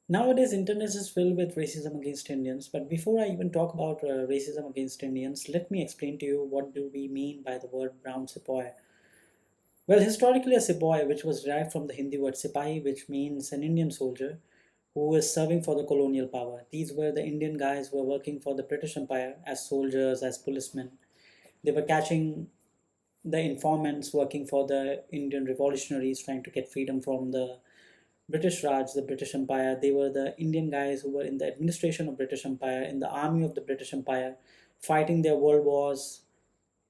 Nowadays, internet is filled with racism against Indians. But before I even talk about racism against Indians, let me explain to you what do we mean by the word brown sepoy. Well, historically, a sepoy, which was derived from the Hindi word sipahi, which means an Indian soldier who was serving for the colonial power. These were the Indian guys who were working for the British Empire as soldiers, as policemen. They were catching the informants working for the Indian revolutionaries trying to get freedom from the British Raj, the British Empire. They were the Indian guys who were in the administration of British Empire, in the army of the British Empire, fighting their world wars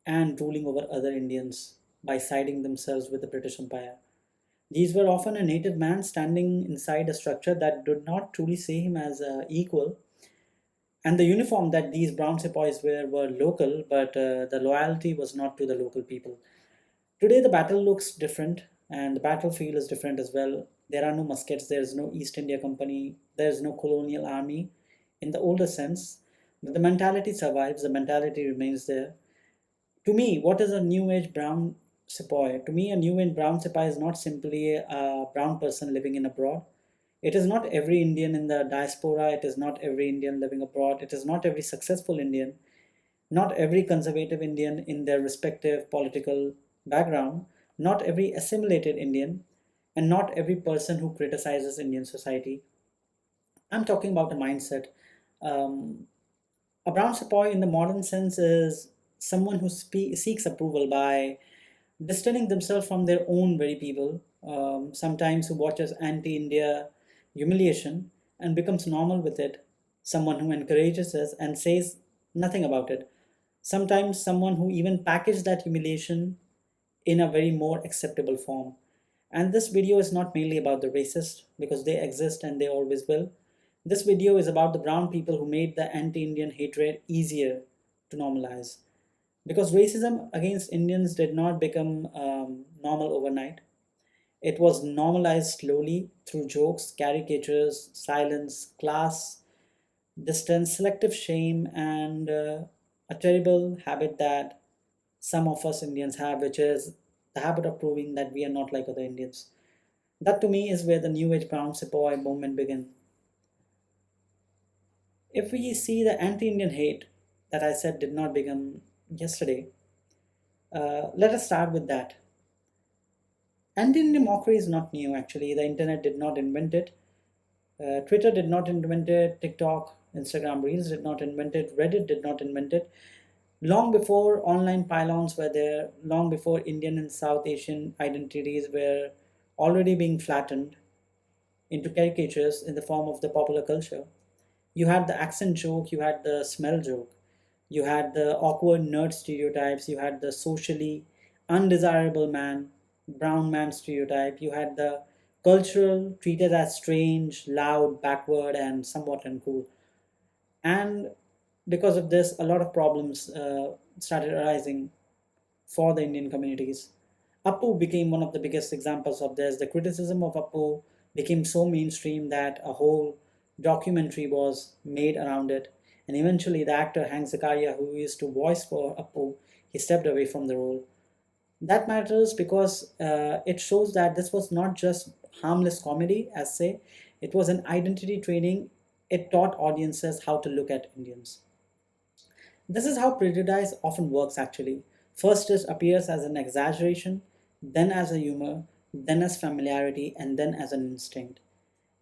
and ruling over other Indians by siding themselves with the British Empire. These were often a native man standing inside a structure that did not truly see him as equal. And the uniform that these brown sepoys wear were local, but the loyalty was not to the local people. Today, the battle looks different, and the battlefield is different as well. There are no muskets, there is no East India Company, there is no colonial army in the older sense. But the mentality survives, the mentality remains there. To me, what is a new age brown sepoy? To me, a new age brown sepoy is not simply a brown person living in abroad. It is not every Indian in the diaspora, it is not every Indian living abroad, it is not every successful Indian, not every conservative Indian in their respective political background, not every assimilated Indian, and not every person who criticizes Indian society. I'm talking about a mindset. Um, a brown sepoy in the modern sense is someone who seeks approval by distancing themselves from their own very people, sometimes who watches anti-India humiliation and becomes normal with it, someone who encourages us and says nothing about it, sometimes someone who even packaged that humiliation in a very more acceptable form. And this video is not mainly about the racists because they exist and they always will. This video is about the brown people who made the anti-Indian hatred easier to normalize. Because racism against Indians did not become normal overnight. It was normalized slowly through jokes, caricatures, silence, class, distance, selective shame, and a terrible habit that some of us Indians have, which is the habit of proving that we are not like other Indians. That to me is where the New Age brown sepoy movement began. If we see the anti-Indian hate that I said did not begin yesterday, let us start with that. Anti-Indian mockery is not new actually. The internet did not invent it. Twitter did not invent it. TikTok, Instagram Reels did not invent it. Reddit did not invent it. Long before online pylons were there, long before Indian and South Asian identities were already being flattened into caricatures in the form of the popular culture, you had the accent joke, you had the smell joke, you had the awkward nerd stereotypes, you had the socially undesirable man, brown man stereotype, you had the cultural treated as strange, loud, backward, and somewhat uncool. And because of this, a lot of problems started arising for the Indian communities. Appu became one of the biggest examples of this. The criticism of Appu became so mainstream that a whole documentary was made around it. And eventually, the actor Hank Zakaria, who used to voice for Appu, he stepped away from the role. That matters because it shows that this was not just harmless comedy, as say, it was an identity training. It taught audiences how to look at Indians. This is how prejudice often works actually. First, it appears as an exaggeration, then as a humor, then as familiarity, and then as an instinct.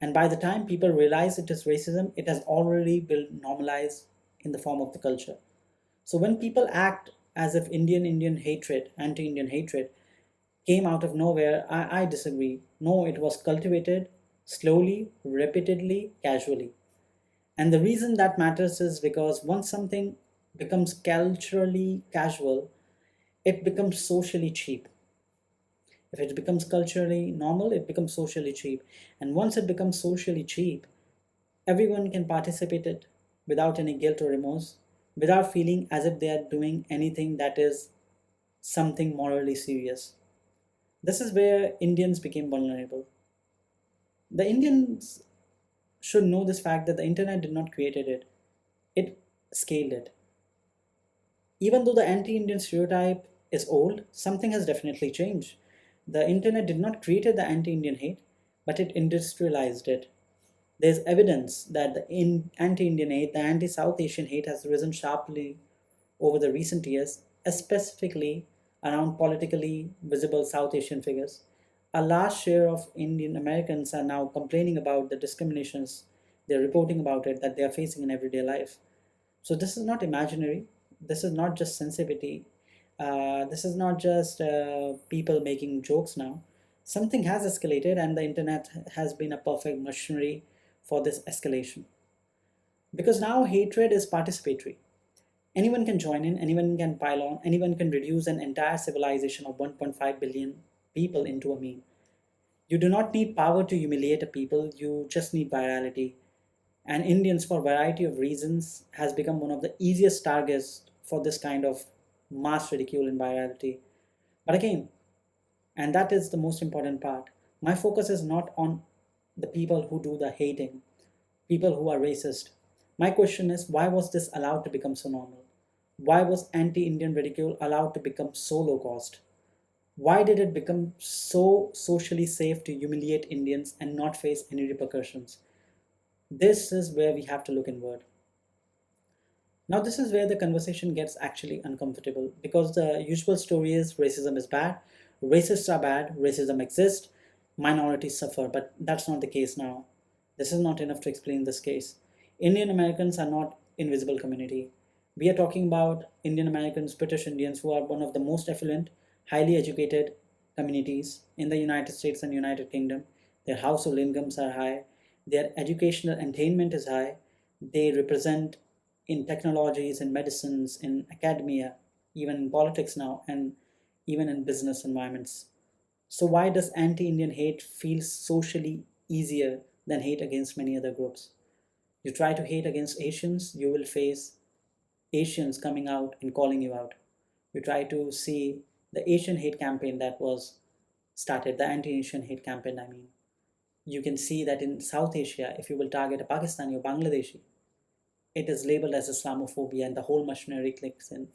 And by the time people realize it is racism, it has already been normalized in the form of the culture. So when people act as if Indian hatred, anti-Indian hatred, came out of nowhere, I disagree. No, it was cultivated slowly, repeatedly, casually. And the reason that matters is because once something becomes culturally casual, it becomes socially cheap. If it becomes culturally normal, it becomes socially cheap. And once it becomes socially cheap, everyone can participate it without any guilt or remorse, without feeling as if they are doing anything that is something morally serious. This is where Indians became vulnerable. The Indians should know this fact that the internet did not create it, it scaled it. Even though the anti-Indian stereotype is old, something has definitely changed. The internet did not create the anti-Indian hate, but it industrialized it. There's evidence that the anti-Indian hate, the anti-South Asian hate has risen sharply over the recent years, specifically around politically visible South Asian figures. A large share of Indian Americans are now complaining about the discriminations, they're reporting about it, that they are facing in everyday life. So this is not imaginary. This is not just sensitivity. This is not just people making jokes now. Something has escalated, and the internet has been a perfect machinery for this escalation. Because now hatred is participatory. Anyone can join in, anyone can pile on, anyone can reduce an entire civilization of 1.5 billion people into a meme. You do not need power to humiliate a people, you just need virality. And Indians, for a variety of reasons, has become one of the easiest targets for this kind of mass ridicule and virality. But again, and that is the most important part, my focus is not on the people who do the hating, people who are racist. My question is, why was this allowed to become so normal? Why was anti-Indian ridicule allowed to become so low cost? Why did it become so socially safe to humiliate Indians and not face any repercussions? This is where we have to look inward. Now, this is where the conversation gets actually uncomfortable because the usual story is racism is bad, racists are bad, racism exists, minorities suffer, but that's not the case now. This is not enough to explain this case. Indian Americans are not invisible community. We are talking about Indian Americans, British Indians, who are one of the most affluent, highly educated communities in the United States and United Kingdom. Their household incomes are high, their educational attainment is high, they represent in technologies, in medicines, in academia, even in politics now, and even in business environments. So, why does anti Indian hate feel socially easier than hate against many other groups? You try to hate against Asians, you will face Asians coming out and calling you out. You try to see the Asian hate campaign that was started, the anti Asian hate campaign, I mean. You can see that in South Asia, if you will target a Pakistani or Bangladeshi, it is labeled as Islamophobia and the whole machinery clicks in.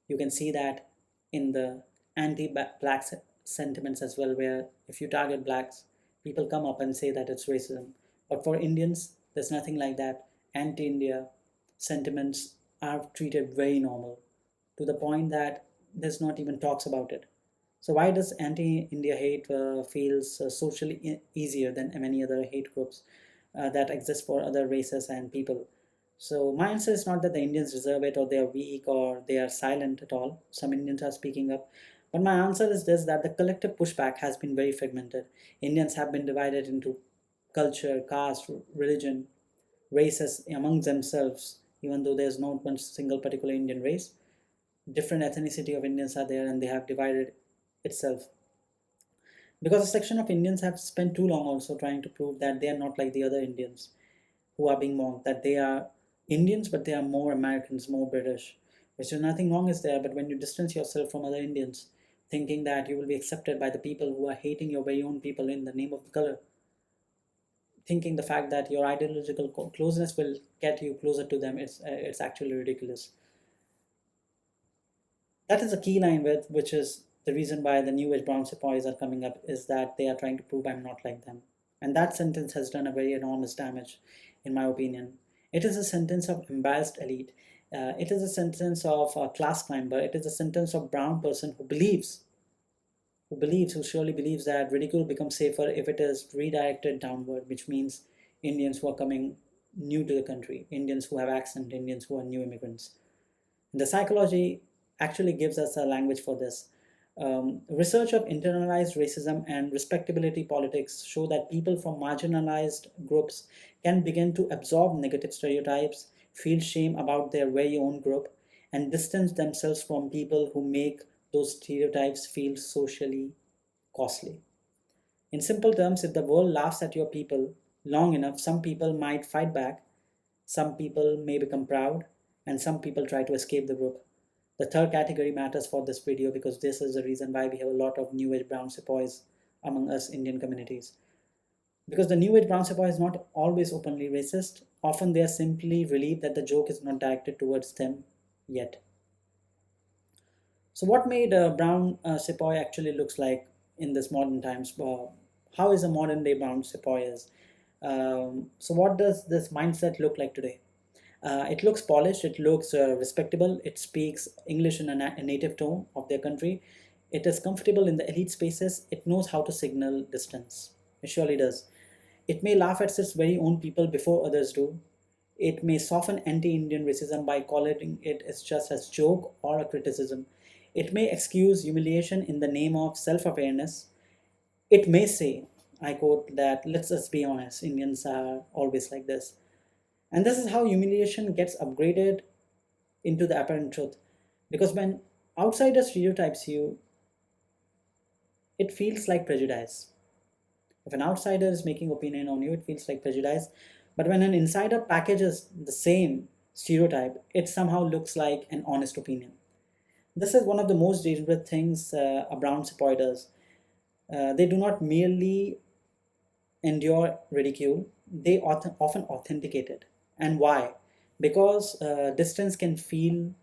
You can see that in the anti-black sentiments as well, where if you target blacks, people come up and say that it's racism. But for Indians, there's nothing like that. Anti-India sentiments are treated very normal to the point that there's not even talks about it. So why does anti-India hate feels socially easier than many other hate groups that exist for other races and people? So my answer is not that the Indians deserve it or they are weak or they are silent at all. Some Indians are speaking up. But my answer is this, that the collective pushback has been very fragmented. Indians have been divided into culture, caste, religion, races among themselves, even though there's not one single particular Indian race. Different ethnicity of Indians are there and they have divided itself. Because a section of Indians have spent too long also trying to prove that they are not like the other Indians who are being mocked, that they are Indians, but they are more Americans, more British. Which is nothing wrong is there, but when you distance yourself from other Indians, thinking that you will be accepted by the people who are hating your very own people in the name of the color, thinking the fact that your ideological closeness will get you closer to them, it's actually ridiculous. That is a key line with which is the reason why the new age brown sepoys are coming up, is that they are trying to prove I'm not like them. And that sentence has done a very enormous damage, in my opinion. It is a sentence of embarrassed elite. It is a sentence of a class climber. It is a sentence of brown person who surely believes that ridicule becomes safer if it is redirected downward, which means Indians who are coming new to the country, Indians who have accent, Indians who are new immigrants. The psychology actually gives us a language for this. Research of internalized racism and respectability politics show that people from marginalized groups can begin to absorb negative stereotypes, feel shame about their very own group, and distance themselves from people who make those stereotypes feel socially costly. In simple terms, if the world laughs at your people long enough, some people might fight back, some people may become proud, and some people try to escape the group. The third category matters for this video because this is the reason why we have a lot of new age brown sepoys among us Indian communities. Because the new age brown sepoy is not always openly racist, often they are simply relieved that the joke is not directed towards them yet. So what made a brown sepoy actually looks like in this modern times? How is a modern day brown sepoy is? So, what does this mindset look like today? It looks polished, it looks respectable, it speaks English in a native tone of their country, it is comfortable in the elite spaces, it knows how to signal distance. It surely does. It may laugh at its very own people before others do. It may soften anti-Indian racism by calling it as just as joke or a criticism. It may excuse humiliation in the name of self-awareness. It may say, I quote, that let's just be honest, Indians are always like this. And this is how humiliation gets upgraded into the apparent truth. Because when outsider stereotypes you, it feels like prejudice. If an outsider is making opinion on you, it feels like prejudice. But when an insider packages the same stereotype, it somehow looks like an honest opinion. This is one of the most dangerous things a brown sepoy does. They do not merely endure ridicule, they often authenticate it. And why? Because distance can feel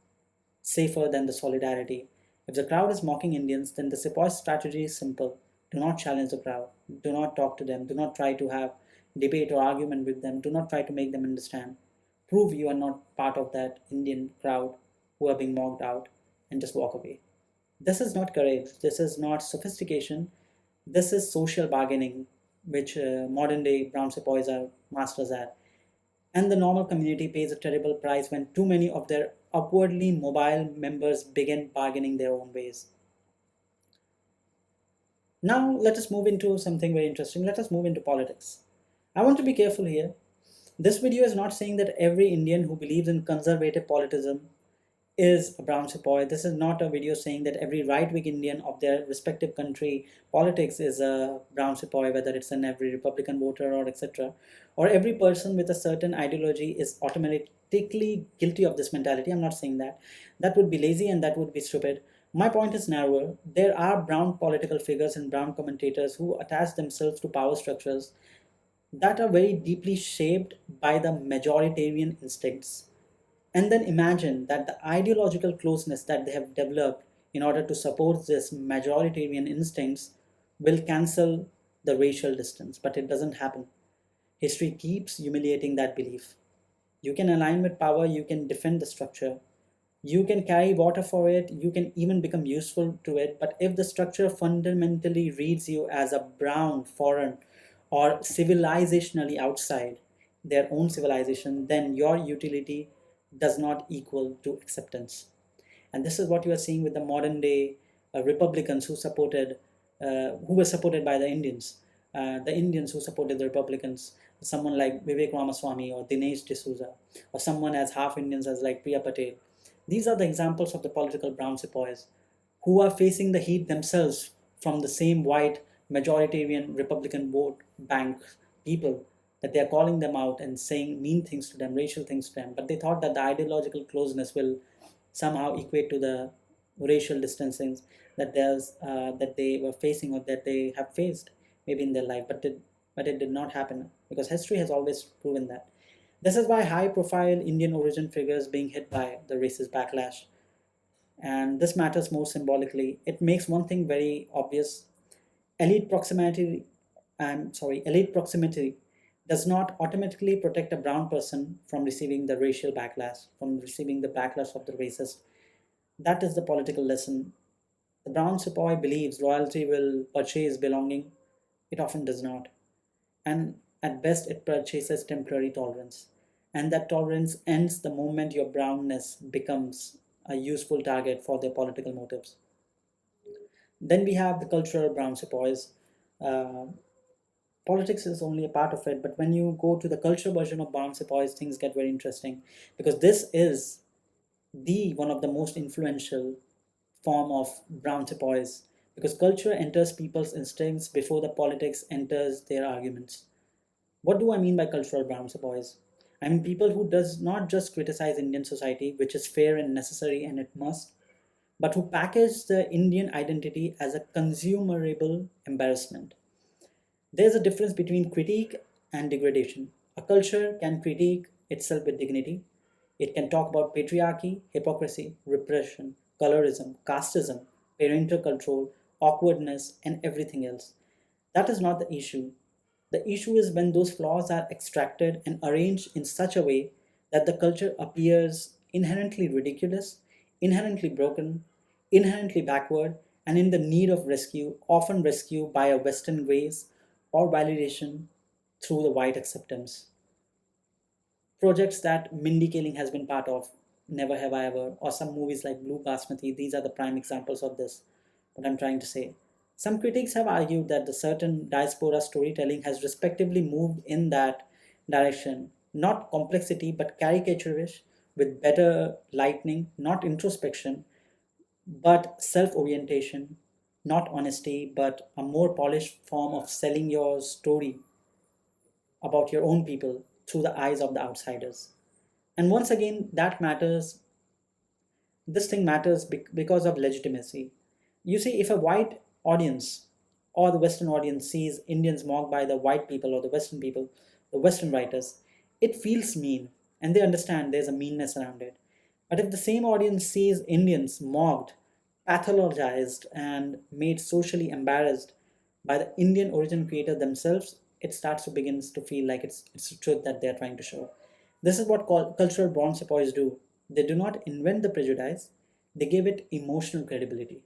safer than the solidarity. If the crowd is mocking Indians, then the sepoy's strategy is simple. Do not challenge the crowd. Do not talk to them. Do not try to have debate or argument with them. Do not try to make them understand. Prove you are not part of that Indian crowd who are being mocked out and just walk away. This is not courage. This is not sophistication. This is social bargaining, which modern day brown sepoys are masters at. And the normal community pays a terrible price when too many of their upwardly mobile members begin bargaining their own ways. Now, let us move into something very interesting. Let us move into politics. I want to be careful here. This video is not saying that every Indian who believes in conservative politism is a brown sepoy. This is not a video saying that every right-wing Indian of their respective country politics is a brown sepoy, whether it's an every Republican voter or etc. Or every person with a certain ideology is automatically guilty of this mentality. I'm not saying that. That would be lazy and that would be stupid. My point is narrower. There are brown political figures and brown commentators who attach themselves to power structures that are very deeply shaped by the majoritarian instincts. And then imagine that the ideological closeness that they have developed in order to support this majoritarian instincts will cancel the racial distance, but it doesn't happen. History keeps humiliating that belief. You can align with power, you can defend the structure, you can carry water for it, you can even become useful to it, but if the structure fundamentally reads you as a brown, foreign, or civilizationally outside their own civilization, then your utility does not equal to acceptance. And this is what you are seeing with the modern day Republicans who were supported by the Indians who supported the Republicans, someone like Vivek Ramaswamy or Dinesh D'Souza, or someone as half Indians as like Priya Patel. These are the examples of the political brown sepoys who are facing the heat themselves from the same white majoritarian Republican vote bank people, that they are calling them out and saying mean things to them, racial things to them. But they thought that the ideological closeness will somehow equate to the racial distancing that they were facing or that they have faced maybe in their life, but it did not happen because history has always proven that. This is why high-profile Indian origin figures being hit by the racist backlash, and this matters more symbolically. It makes one thing very obvious: elite proximity. Elite proximity does not automatically protect a brown person from receiving the racial backlash, from receiving the backlash of the racist. That is the political lesson. The brown sepoy believes loyalty will purchase belonging. It often does not. And at best, it purchases temporary tolerance. And that tolerance ends the moment your brownness becomes a useful target for their political motives. Then we have the cultural brown sepoys. Uh, Politics is only a part of it, but when you go to the culture version of brown sepoys, things get very interesting because this is the one of the most influential form of brown sepoys, because culture enters people's instincts before the politics enters their arguments. What do I mean by cultural brown sepoys? I mean people who does not just criticize Indian society, which is fair and necessary and it must, but who package the Indian identity as a consumerable embarrassment. There's a difference between critique and degradation. A culture can critique itself with dignity. It can talk about patriarchy, hypocrisy, repression, colorism, casteism, parental control, awkwardness, and everything else. That is not the issue. The issue is when those flaws are extracted and arranged in such a way that the culture appears inherently ridiculous, inherently broken, inherently backward, and in the need of rescue, often rescue by a Western grace or validation through the white acceptance. Projects that Mindy Kaling has been part of, Never Have I Ever, or some movies like Blue Basmati, these are the prime examples of this, what I'm trying to say. Some critics have argued that the certain diaspora storytelling has respectively moved in that direction, not complexity but caricaturish, with better lightning, not introspection, but self orientation, not honesty, but a more polished form of selling your story about your own people through the eyes of the outsiders. And once again, that matters. This thing matters because of legitimacy. You see, if a white audience or the Western audience sees Indians mocked by the white people, the Western writers, it feels mean and they understand there's a meanness around it. But if the same audience sees Indians mocked, pathologized, and made socially embarrassed by the Indian origin creator themselves, it starts to begins to feel like it's the truth that they're trying to show. This is what cultural born sepoys do. They do not invent the prejudice, they give it emotional credibility.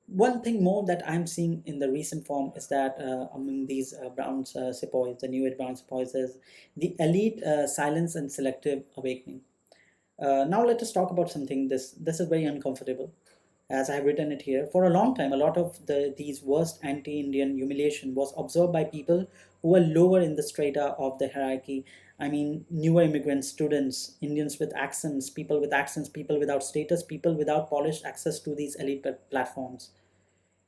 One thing more that I'm seeing in the recent form is that among these brown sepoys, the new age brown sepoys, is the elite silence and selective awakening. Now let us talk about something. This is very uncomfortable, as I have written it here. For a long time, a lot of these worst anti-Indian humiliation was observed by people who were lower in the strata of the hierarchy. I mean, newer immigrants, students, Indians with accents, people without status, people without polished access to these elite platforms.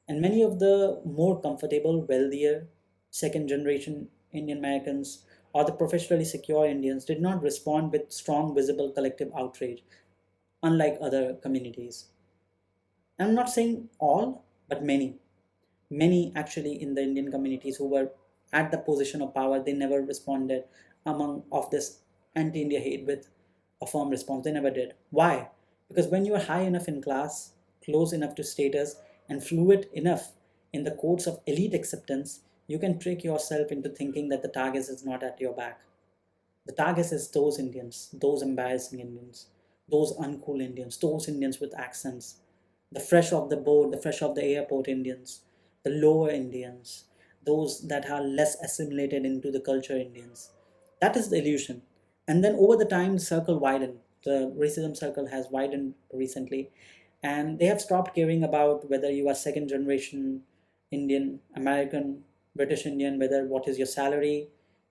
And many of the more comfortable, wealthier, second generation Indian Americans or the professionally secure Indians did not respond with strong, visible collective outrage, unlike other communities. I'm not saying all, but many. Many actually in the Indian communities who were at the position of power, they never responded among of this anti-India hate with a firm response. They never did. Why? Because when you are high enough in class, close enough to status, and fluid enough in the codes of elite acceptance, you can trick yourself into thinking that the target is not at your back. The target is those Indians, those embarrassing Indians, those uncool Indians, those Indians with accents, the fresh off the boat, the fresh off the airport Indians, the lower Indians, those that are less assimilated into the culture Indians. That is the illusion. And then over the time, the circle widened. The racism circle has widened recently, and they have stopped caring about whether you are second generation Indian, American, British Indian, whether what is your salary.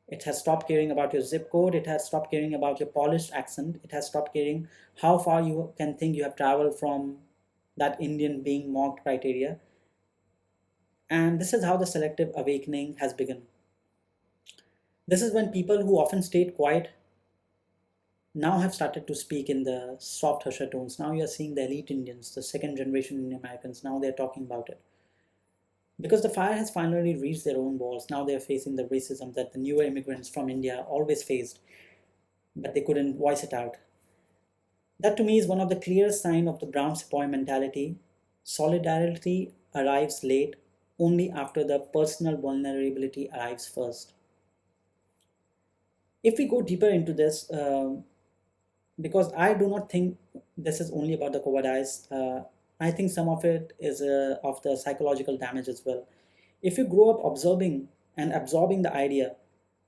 It has stopped caring about your zip code. It has stopped caring about your polished accent. It has stopped caring how far you can think you have traveled from that Indian being mocked criteria. And this is how the selective awakening has begun. This is when people who often stayed quiet now have started to speak in the soft husher tones. Now you're seeing the elite Indians, the second generation Indian Americans, now they're talking about it. Because the fire has finally reached their own walls, now they're facing the racism that the newer immigrants from India always faced, but they couldn't voice it out. That to me is one of the clearest signs of the brown sepoy mentality. Solidarity arrives late, only after the personal vulnerability arrives first. If we go deeper into this, because I do not think this is only about the cowardice, I think some of it is of the psychological damage as well. If you grow up observing and absorbing the idea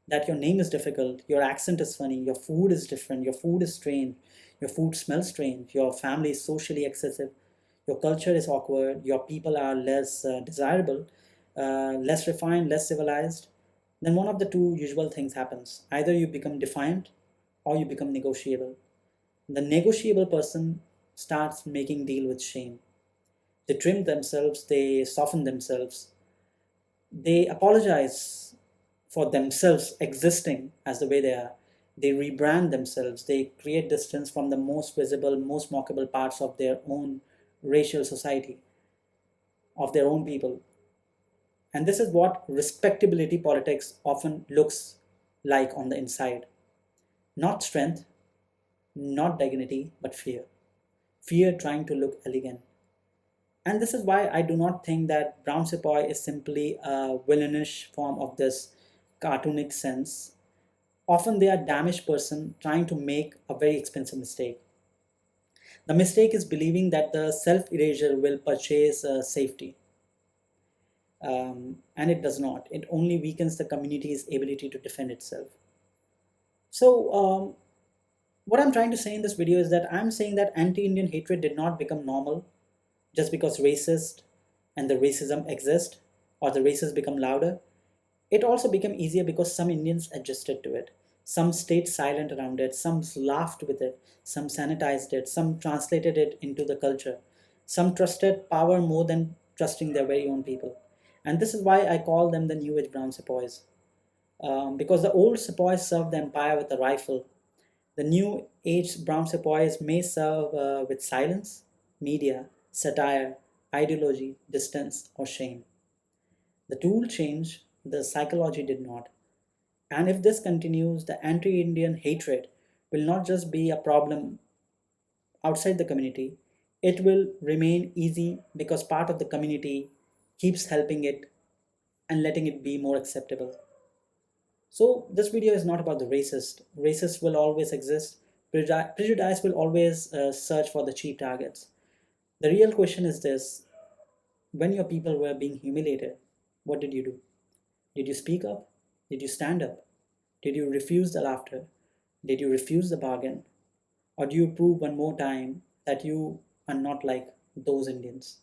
that your name is difficult, your accent is funny, your food is different, your food is strange, your food smells strange, your family is socially excessive, your culture is awkward, your people are less desirable, less refined, less civilized, then one of the two usual things happens. Either you become defiant or you become negotiable. The negotiable person starts making deal with shame. They trim themselves, they soften themselves, they apologize for themselves existing as the way they are. They rebrand themselves, they create distance from the most visible, most mockable parts of their own racial society, of their own people. And this is what respectability politics often looks like on the inside. Not strength, not dignity, but fear. Fear trying to look elegant. And this is why I do not think that brown sepoy is simply a villainish form of this cartoonic sense. Often they are a damaged person trying to make a very expensive mistake. The mistake is believing that the self-erasure will purchase safety. And it does not. It only weakens the community's ability to defend itself. So, what I'm trying to say in this video is that I'm saying that anti-Indian hatred did not become normal just because racist and the racism exist or the races become louder. It also became easier because some Indians adjusted to it. Some stayed silent around it, some laughed with it, some sanitized it, some translated it into the culture. Some trusted power more than trusting their very own people. And this is why I call them the New Age Brown Sepoys. Because the old Sepoys served the empire with a rifle, the New Age Brown Sepoys may serve with silence, media, satire, ideology, distance, or shame. The tool changed, the psychology did not. And if this continues, the anti Indian hatred will not just be a problem outside the community, it will remain easy because part of the community keeps helping it and letting it be more acceptable. So, this video is not about the racist. Racists will always exist, prejudice will always search for the cheap targets. The real question is this: when your people were being humiliated, what did you do? Did you speak up? Did you stand up? Did you refuse the laughter? Did you refuse the bargain? Or do you prove one more time that you are not like those Indians?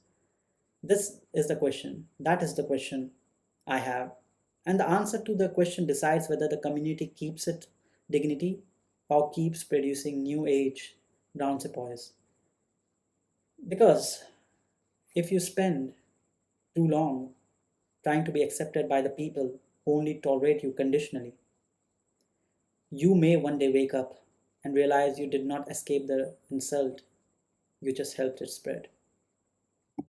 This is the question. That is the question I have. And the answer to the question decides whether the community keeps its dignity or keeps producing new age brown sepoys. Because if you spend too long trying to be accepted by the people who only tolerate you conditionally, you may one day wake up and realize you did not escape the insult, you just helped it spread.